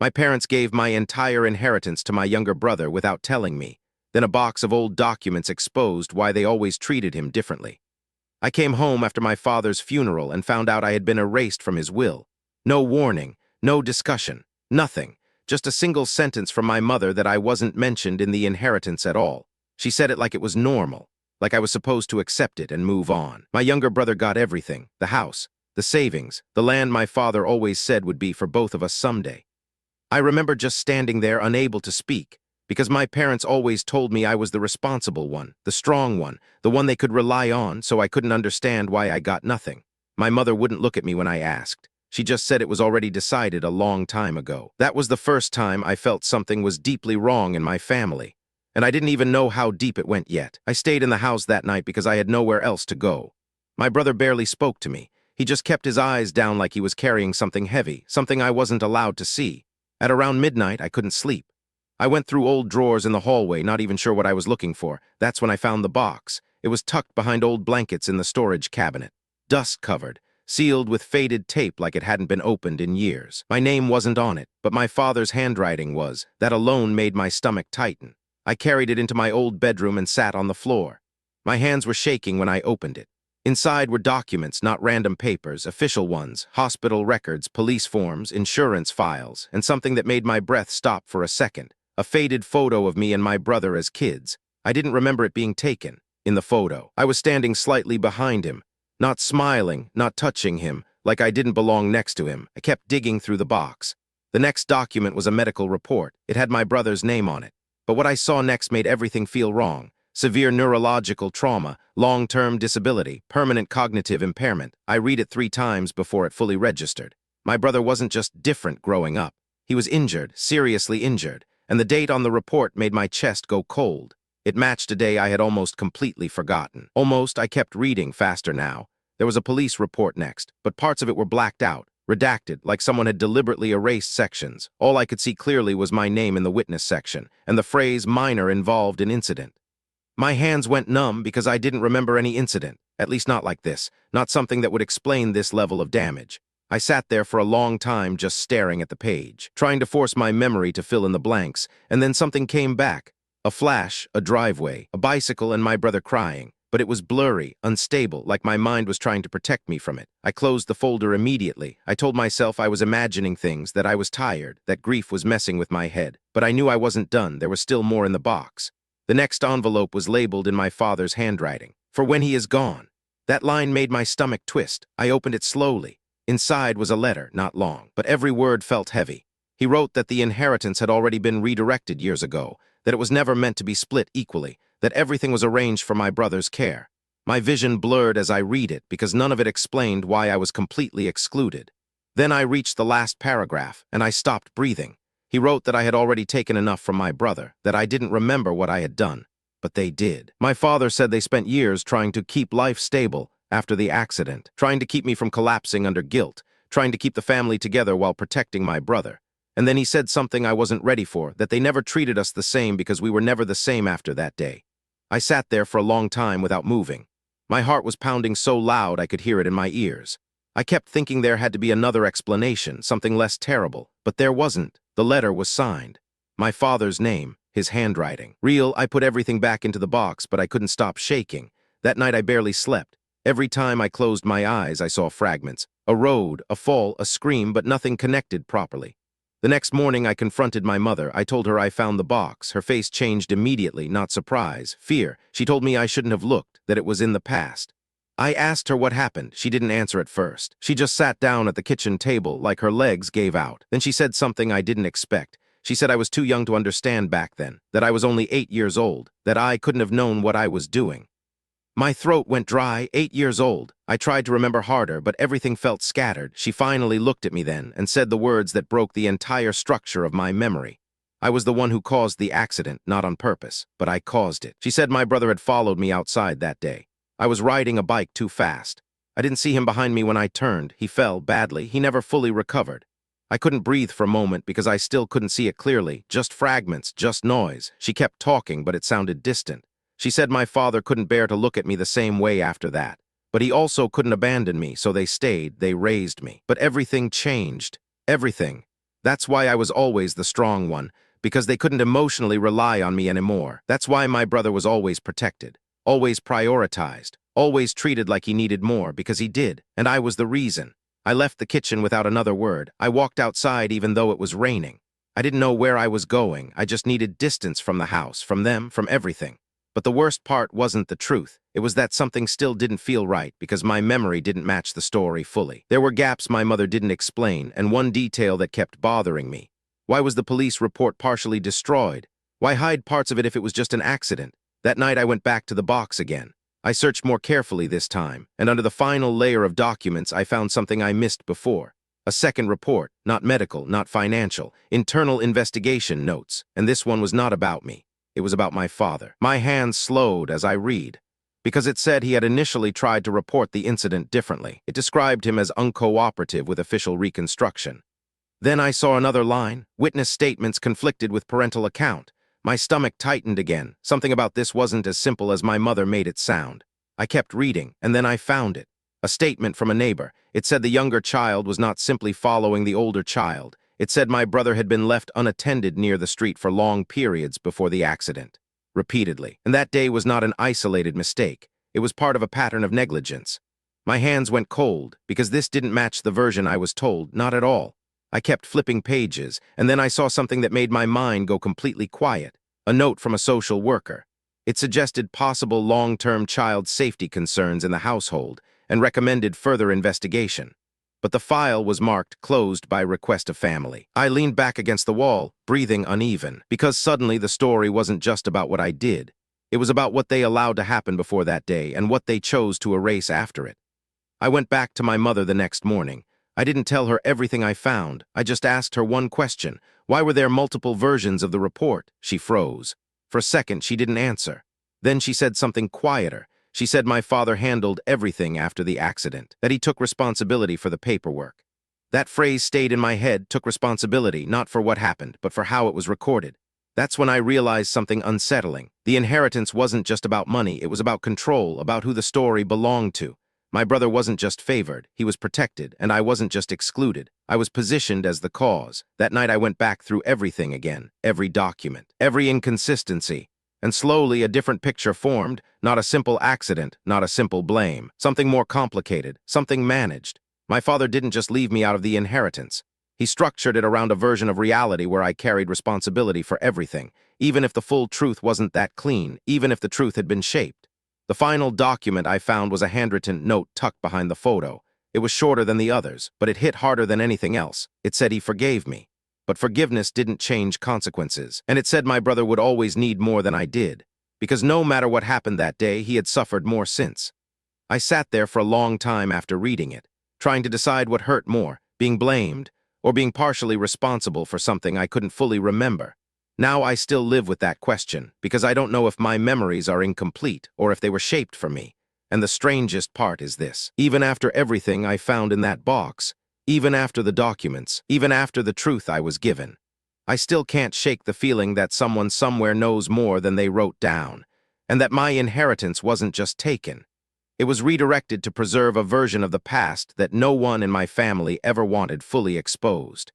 My parents gave my entire inheritance to my younger brother without telling me. Then a box of old documents exposed why they always treated him differently. I came home after my father's funeral and found out I had been erased from his will. No warning, no discussion, nothing. Just a single sentence from my mother that I wasn't mentioned in the inheritance at all. She said it like it was normal, like I was supposed to accept it and move on. My younger brother got everything, the house, the savings, the land my father always said would be for both of us someday. I remember just standing there unable to speak, because my parents always told me I was the responsible one, the strong one, the one they could rely on, so I couldn't understand why I got nothing. My mother wouldn't look at me when I asked. She just said it was already decided a long time ago. That was the first time I felt something was deeply wrong in my family, and I didn't even know how deep it went yet. I stayed in the house that night because I had nowhere else to go. My brother barely spoke to me. He just kept his eyes down like he was carrying something heavy, something I wasn't allowed to see. At around midnight, I couldn't sleep. I went through old drawers in the hallway, not even sure what I was looking for. That's when I found the box. It was tucked behind old blankets in the storage cabinet, dust-covered, sealed with faded tape like it hadn't been opened in years. My name wasn't on it, but my father's handwriting was. That alone made my stomach tighten. I carried it into my old bedroom and sat on the floor. My hands were shaking when I opened it. Inside were documents, not random papers, official ones, hospital records, police forms, insurance files, and something that made my breath stop for a second. A faded photo of me and my brother as kids. I didn't remember it being taken. In the photo, I was standing slightly behind him, not smiling, not touching him, like I didn't belong next to him. I kept digging through the box. The next document was a medical report. It had my brother's name on it. But what I saw next made everything feel wrong. Severe neurological trauma, long-term disability, permanent cognitive impairment. I read it 3 times before it fully registered. My brother wasn't just different growing up. He was injured, seriously injured, and the date on the report made my chest go cold. It matched a day I had almost completely forgotten. I kept reading faster now. There was a police report next, but parts of it were blacked out, redacted, like someone had deliberately erased sections. All I could see clearly was my name in the witness section, and the phrase minor involved in incident. My hands went numb because I didn't remember any incident, at least not like this, not something that would explain this level of damage. I sat there for a long time just staring at the page, trying to force my memory to fill in the blanks, and then something came back. A flash, a driveway, a bicycle, and my brother crying. But it was blurry, unstable, like my mind was trying to protect me from it. I closed the folder immediately. I told myself I was imagining things, that I was tired, that grief was messing with my head. But I knew I wasn't done. There was still more in the box. The next envelope was labeled in my father's handwriting, "For when he is gone." That line made my stomach twist. I opened it slowly. Inside was a letter, not long, but every word felt heavy. He wrote that the inheritance had already been redirected years ago, that it was never meant to be split equally, that everything was arranged for my brother's care. My vision blurred as I read it because none of it explained why I was completely excluded. Then I reached the last paragraph, and I stopped breathing. He wrote that I had already taken enough from my brother, that I didn't remember what I had done. But they did. My father said they spent years trying to keep life stable after the accident, trying to keep me from collapsing under guilt, trying to keep the family together while protecting my brother. And then he said something I wasn't ready for, that they never treated us the same because we were never the same after that day. I sat there for a long time without moving. My heart was pounding so loud I could hear it in my ears. I kept thinking there had to be another explanation, something less terrible, but there wasn't. The letter was signed. My father's name, his handwriting. Real, I put everything back into the box, but I couldn't stop shaking. That night I barely slept. Every time I closed my eyes, I saw fragments. A road, a fall, a scream, but nothing connected properly. The next morning I confronted my mother. I told her I found the box. Her face changed immediately, not surprise, fear. She told me I shouldn't have looked, that it was in the past. I asked her what happened. She didn't answer at first. She just sat down at the kitchen table like her legs gave out. Then she said something I didn't expect. She said I was too young to understand back then, that I was only 8 years old, that I couldn't have known what I was doing. My throat went dry. 8 years old. I tried to remember harder, but everything felt scattered. She finally looked at me then and said the words that broke the entire structure of my memory. I was the one who caused the accident, not on purpose, but I caused it. She said my brother had followed me outside that day. I was riding a bike too fast. I didn't see him behind me when I turned. He fell badly. He never fully recovered. I couldn't breathe for a moment because I still couldn't see it clearly. Just fragments, just noise. She kept talking, but it sounded distant. She said my father couldn't bear to look at me the same way after that. But he also couldn't abandon me, so they stayed, they raised me. But everything changed. Everything. That's why I was always the strong one, because they couldn't emotionally rely on me anymore. That's why my brother was always protected, always prioritized, always treated like he needed more, because he did, and I was the reason. I left the kitchen without another word. I walked outside even though it was raining. I didn't know where I was going. I just needed distance from the house, from them, from everything. But the worst part wasn't the truth. It was that something still didn't feel right because my memory didn't match the story fully. There were gaps my mother didn't explain, and one detail that kept bothering me. Why was the police report partially destroyed? Why hide parts of it if it was just an accident? That night I went back to the box again. I searched more carefully this time, and under the final layer of documents I found something I missed before. A second report, not medical, not financial, internal investigation notes, and this one was not about me. It was about my father. My hands slowed as I read, because it said he had initially tried to report the incident differently. It described him as uncooperative with official reconstruction. Then I saw another line, witness statements conflicted with parental account. My stomach tightened again. Something about this wasn't as simple as my mother made it sound. I kept reading, and then I found it. A statement from a neighbor. It said the younger child was not simply following the older child. It said my brother had been left unattended near the street for long periods before the accident. Repeatedly. And that day was not an isolated mistake. It was part of a pattern of negligence. My hands went cold, because this didn't match the version I was told, not at all. I kept flipping pages, and then I saw something that made my mind go completely quiet. A note from a social worker. It suggested possible long-term child safety concerns in the household and recommended further investigation. But the file was marked closed by request of family. I leaned back against the wall, breathing uneven, because suddenly the story wasn't just about what I did. It was about what they allowed to happen before that day and what they chose to erase after it. I went back to my mother the next morning. I didn't tell her everything I found. I just asked her one question. Why were there multiple versions of the report? She froze. For a second, she didn't answer. Then she said something quieter. She said my father handled everything after the accident, that he took responsibility for the paperwork. That phrase stayed in my head, took responsibility, not for what happened, but for how it was recorded. That's when I realized something unsettling. The inheritance wasn't just about money, it was about control, about who the story belonged to. My brother wasn't just favored, he was protected, and I wasn't just excluded. I was positioned as the cause. That night I went back through everything again, every document, every inconsistency, and slowly a different picture formed, not a simple accident, not a simple blame, something more complicated, something managed. My father didn't just leave me out of the inheritance. He structured it around a version of reality where I carried responsibility for everything, even if the full truth wasn't that clean, even if the truth had been shaped. The final document I found was a handwritten note tucked behind the photo. It was shorter than the others, but it hit harder than anything else. It said he forgave me. But forgiveness didn't change consequences, and it said my brother would always need more than I did, because no matter what happened that day, he had suffered more since. I sat there for a long time after reading it, trying to decide what hurt more, being blamed, or being partially responsible for something I couldn't fully remember. Now I still live with that question, because I don't know if my memories are incomplete or if they were shaped for me. And the strangest part is this. Even after everything I found in that box, even after the documents, even after the truth I was given, I still can't shake the feeling that someone somewhere knows more than they wrote down, and that my inheritance wasn't just taken. It was redirected to preserve a version of the past that no one in my family ever wanted fully exposed.